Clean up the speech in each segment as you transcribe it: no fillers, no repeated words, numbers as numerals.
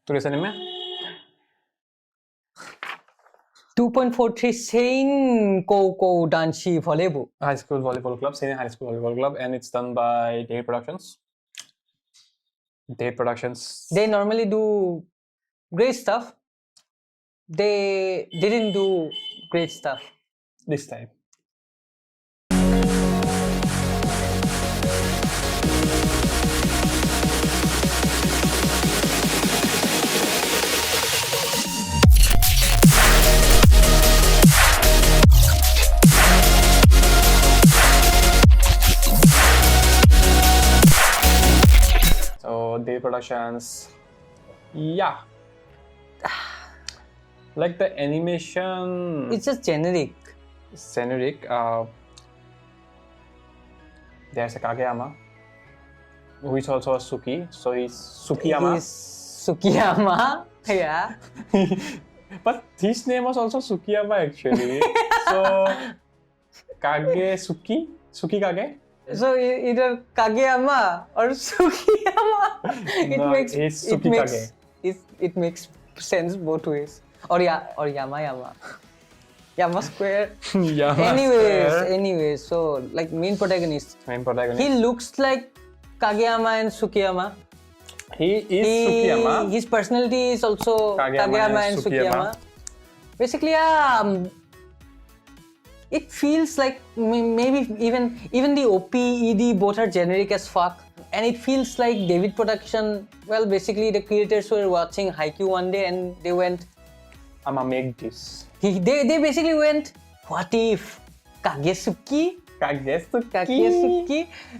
Today's anime? 2.43 Seiin Koukou Danshi Volley-bu. High School Volleyball Club, Senior High School Volleyball Club, and it's done by Day Productions. Day Productions. They normally do great stuff. They didn't do great stuff This time. So Day Productions, yeah. Like the animation, It's just generic. generic. There's a Kageyama, who is also a Suki. So he's Sukiyama. He's Sukiyama. Yeah. But his name was also Sukiyama actually. So Kage Suki, Suki Kage. So either Kageyama or Sukiyama. It's Suki Kage. It makes sense both ways. Or Yama. Yama Square. Anyways, so like main protagonist. He looks like Kageyama and Sukiyama. He is Sukiyama. His personality is also Kageyama and Sukiyama. Basically, it feels like maybe even the OP, ED both are generic as fuck. And it feels like David Production, well, basically the creators were watching Haikyuu one day and they went, I'ma make this. They basically went, what if Kagesuki?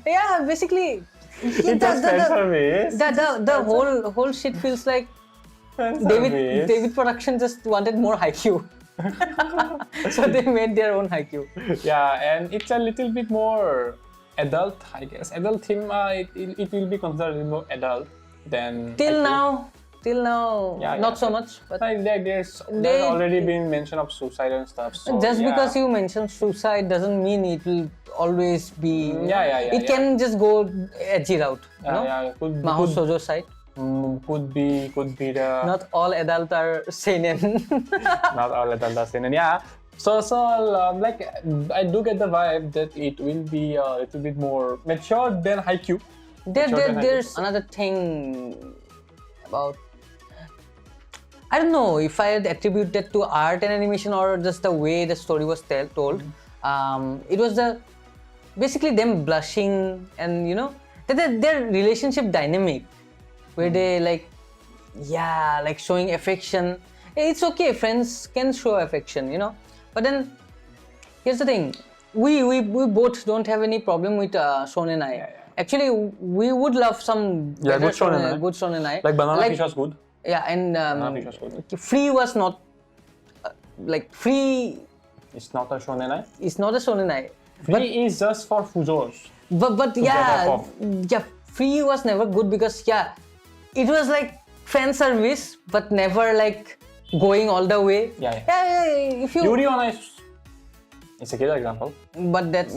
Yeah, basically. It's just fan service. The whole shit feels like David Production just wanted more Haikyuu. So they made their own Haikyuu. Yeah, and it's a little bit more adult, I guess. Adult theme, it will be considered more adult than Till Haikyuu. now, not so much. But there's already been mention of suicide and stuff. So, just because you mention suicide doesn't mean it will always be. It can just go edgy route. Could Mahou Shoujo side. Could be the. Not all adult are seinen. Not all adult are seinen. Yeah. So like I do get the vibe that it will be a little bit more mature than Haikyuu. There's another thing about. I don't know if I had attributed that to art and animation or just the way the story was told. It was basically them blushing and their relationship dynamic where they like showing affection. It's okay, friends can show affection, But then here's the thing: we both don't have any problem with shonen ai. Actually, we would love some good shonen ai. Like Banana Fish was good. Yeah, and Free was not Free. It's not a shonen ai. It's not a shonen ai. Free is just for fuzos. But Free was never good because it was like fan service, but never like going all the way. If you Yuri on Ice, it's a good example. But that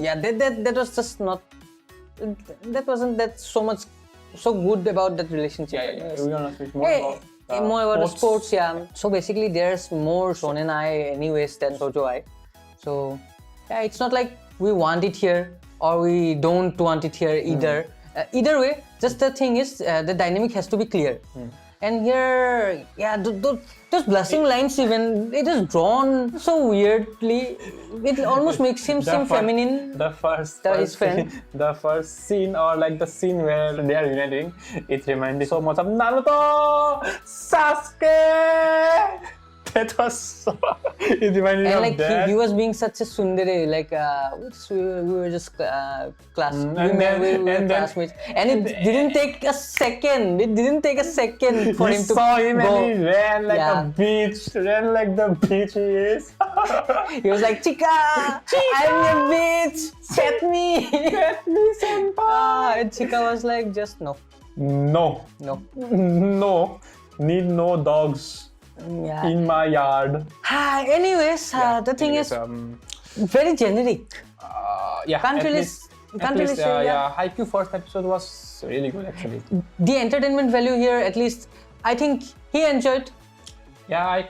was just not. That wasn't that so good about that relationship. Yuri on Ice is more about the sports. So basically, there's more shonen ai anyways than shoujo ai. So it's not like we want it here or we don't want it here either. Either way, just the thing is the dynamic has to be clear. And here, those blushing lines even, it is drawn so weirdly. It almost makes him seem feminine. The first scene or like the scene where they are uniting, it reminded so much of Naruto, Sasuke. That was so. It reminded me of that. He was being such a tsundere, we were just classmates, and it didn't take a second. It didn't take a second for him to saw him go. And he ran like a bitch. Ran like the bitch he is. He was like, "Chika, I'm your bitch. Pet me, senpai." And Chika was like, "Just no. Need no dogs." In my yard. Anyways, the thing is very generic. Can't really say. Haikyuu first episode was really good actually. The entertainment value here, at least I think he enjoyed. Yeah, I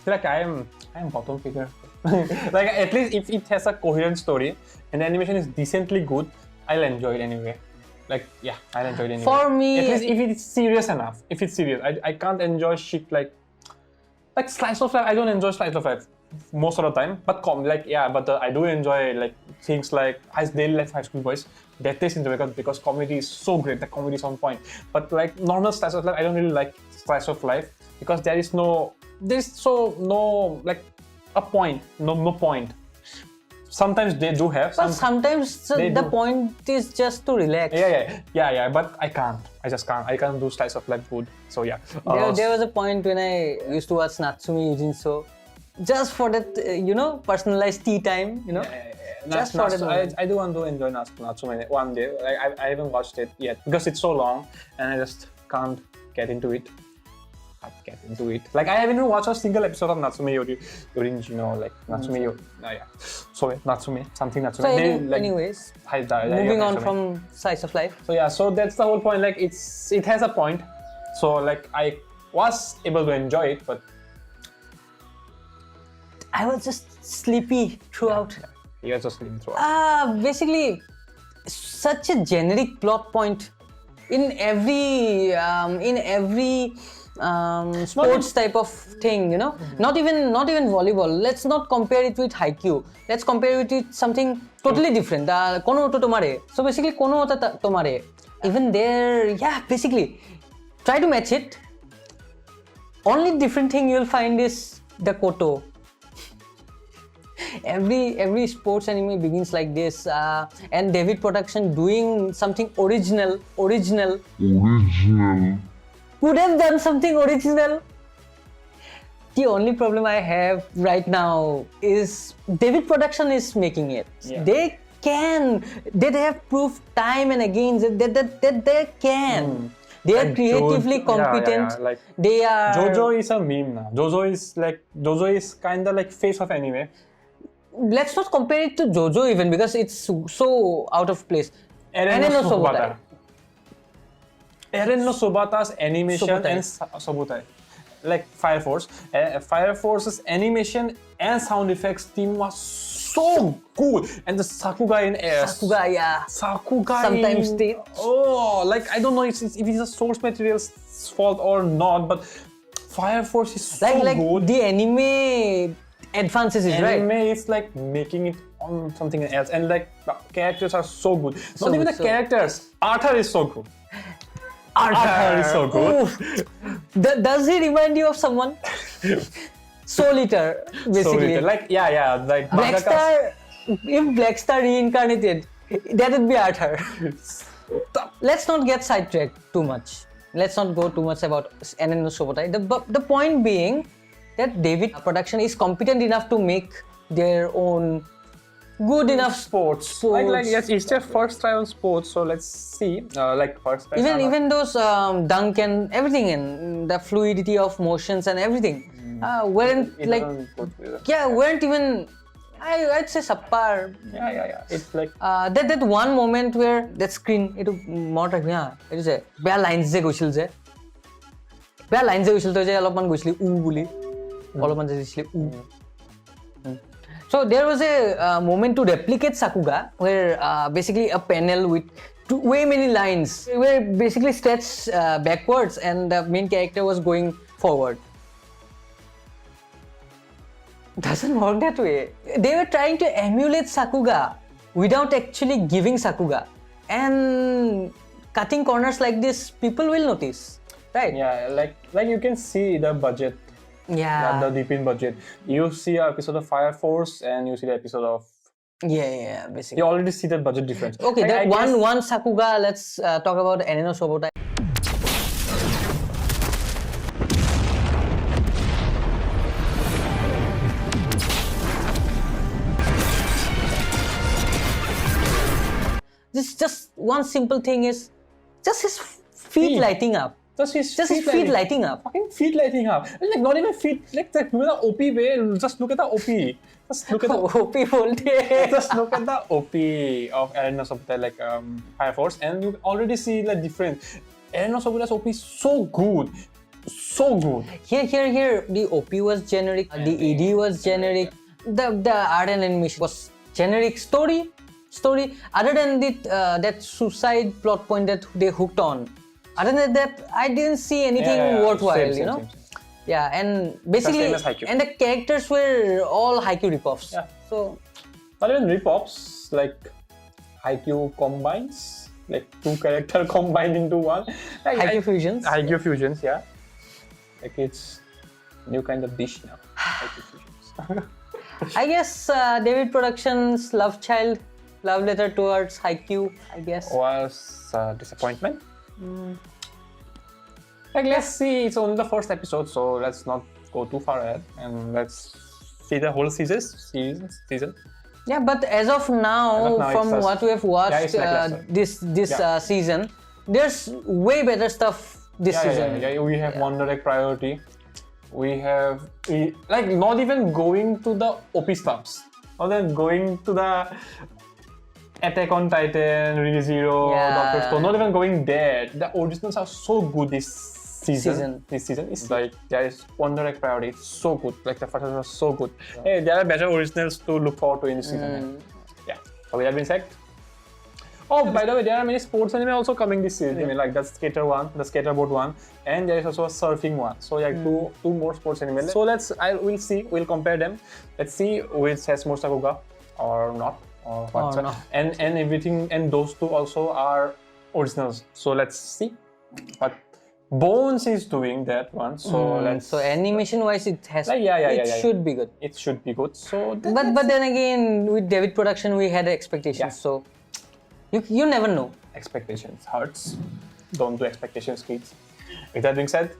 feel like I am bottom figure. Like at least if it has a coherent story and the animation is decently good, I'll enjoy it anyway. Like yeah, I'll enjoy it anyway. For me, at least if it's serious enough. If it's serious, I can't enjoy shit like slice of life. I don't enjoy slice of life most of the time. But I do enjoy like things like daily life high school boys. That is enjoyable because comedy is so great. The comedy is on point. But like normal slice of life, I don't really like slice of life because there is no like a point, no point. Sometimes they do have. But sometimes the point is just to relax. Yeah. But I can't. I just can't. I can't do slice of life good. So yeah. There was a point when I used to watch Natsume Yujin show, just for that personalized tea time. Just for that. I do want to enjoy Natsume one day. Like I haven't watched it yet because it's so long and I just can't get into it. Like I haven't even watched a single episode of Natsume Yojin, like Natsume Natsume, something Natsume. So anyways, moving on from slice of life. So yeah, so that's the whole point. Like it has a point. So like I was able to enjoy it, but I was just sleepy throughout. You were just sleeping throughout. Basically, such a generic plot point in every sports type of thing, not even volleyball. Let's not compare it with Haikyuu. Let's compare it with something totally different. Kono oto tomare. So basically kono ota tomare. Even there, yeah, basically try to match it. Only different thing you'll find is the koto. Every sports anime begins like this, and David Production doing something original. Could have done something original. The only problem I have right now is David Production is making it. Yeah. They have proved time and again that they can. They are creatively competent. Yeah. Like they are. JoJo is a meme now. JoJo is kind of like face of anime. Let's not compare it to JoJo even because it's so out of place. Eren no Sobata's animation and Sobutai. Like Fire Force. Fire Force's animation and sound effects team was so good. And the Sakuga in air. Sakuga sometimes in... Oh, like I don't know if it's a source material's fault or not, but Fire Force is so good. The anime advances is right. Anime is like making it on something else, and like the characters are so good. Not even the characters. Arthur is so good. Arthur is so good. Does he remind you of someone? Soul Eater, basically. Soul Eater. Like like Black Star. If Black Star reincarnated, that would be Arthur. Let's not get sidetracked too much. Let's not go too much about Eren no Sobutai. The point being that David Production is competent enough to make their own good enough sports. Like yes, it's their first try on sports, so let's see. First try. Even those dunk and everything, and the fluidity of motions and everything weren't even. I'd say subpar. Yeah. It's like that one moment where that screen it more like it is a bear lines je goisil je. Bear lines je goisil to je alopman goisili buli. Alopman je goisili So there was a moment to replicate Sakuga where basically a panel with way many lines were basically stretched backwards and the main character was going forward. Doesn't work that way. They were trying to emulate Sakuga without actually giving Sakuga. And cutting corners like this, people will notice, right? Yeah, like you can see the budget. Yeah. The deep in budget. You see an episode of Fire Force and you see the episode of... Yeah, basically. You already see the budget difference. Okay, like, one Sakuga, let's talk about Eren no Sobutai. This just one simple thing is just his feet lighting up. Just his feet lighting up. Fucking feet lighting up. Like not even feet. Like look at the OP way. Just look at the OP. Just look at the OP voltage. Just look at the OP of Eren no Sobutai, Fire Force, and you already see the difference. Eren no Sobutai's OP is so good. so good. Here, the OP was generic, the ED was generic, the art and animation was generic. Story. Other than that suicide plot point that they hooked on, other than that, I didn't see anything worthwhile. Same. Yeah, and basically, same as Haikyuu. and the characters were all Haikyuu ripoffs. Yeah. So, Not even ripoffs, like Haikyuu combines, like two characters combined into one. Like, Haikyuu fusions. Haikyuu fusions, yeah. Like it's new kind of dish now. Haikyuu fusions. I guess David Productions' love letter towards Haikyuu, I guess. Was disappointment. Like let's see, it's only the first episode, so let's not go too far ahead and let's see the whole season. Yeah, but as of now, from what we have watched this season, there's way better stuff this season. Yeah, we have Wonder Egg Priority. We have like not even going to the OP stuffs, not even going to the Attack on Titan, ReZero, Doctor Stone, not even going there. The originals are so good this season. This season is like there is Wonder Egg Priority. It's so good. Like the first one was so good. Hey, there are better originals to look forward to in this season. Yeah. So with that being said, oh, by the way, there are many sports anime also coming this season. I mean, like the skater one, the skateboard one, and there is also a surfing one. So like two more sports anime. So we'll see. We'll compare them. Let's see which has more Sakuga or not. And everything, and those two also are originals. So let's see. But Bones is doing that one. So so animation wise, it has. It should be good. It should be good. So but then again, with David Production, we had expectations. Yeah. So you never know. Expectations hurts. Don't do expectations, kids. With that being said,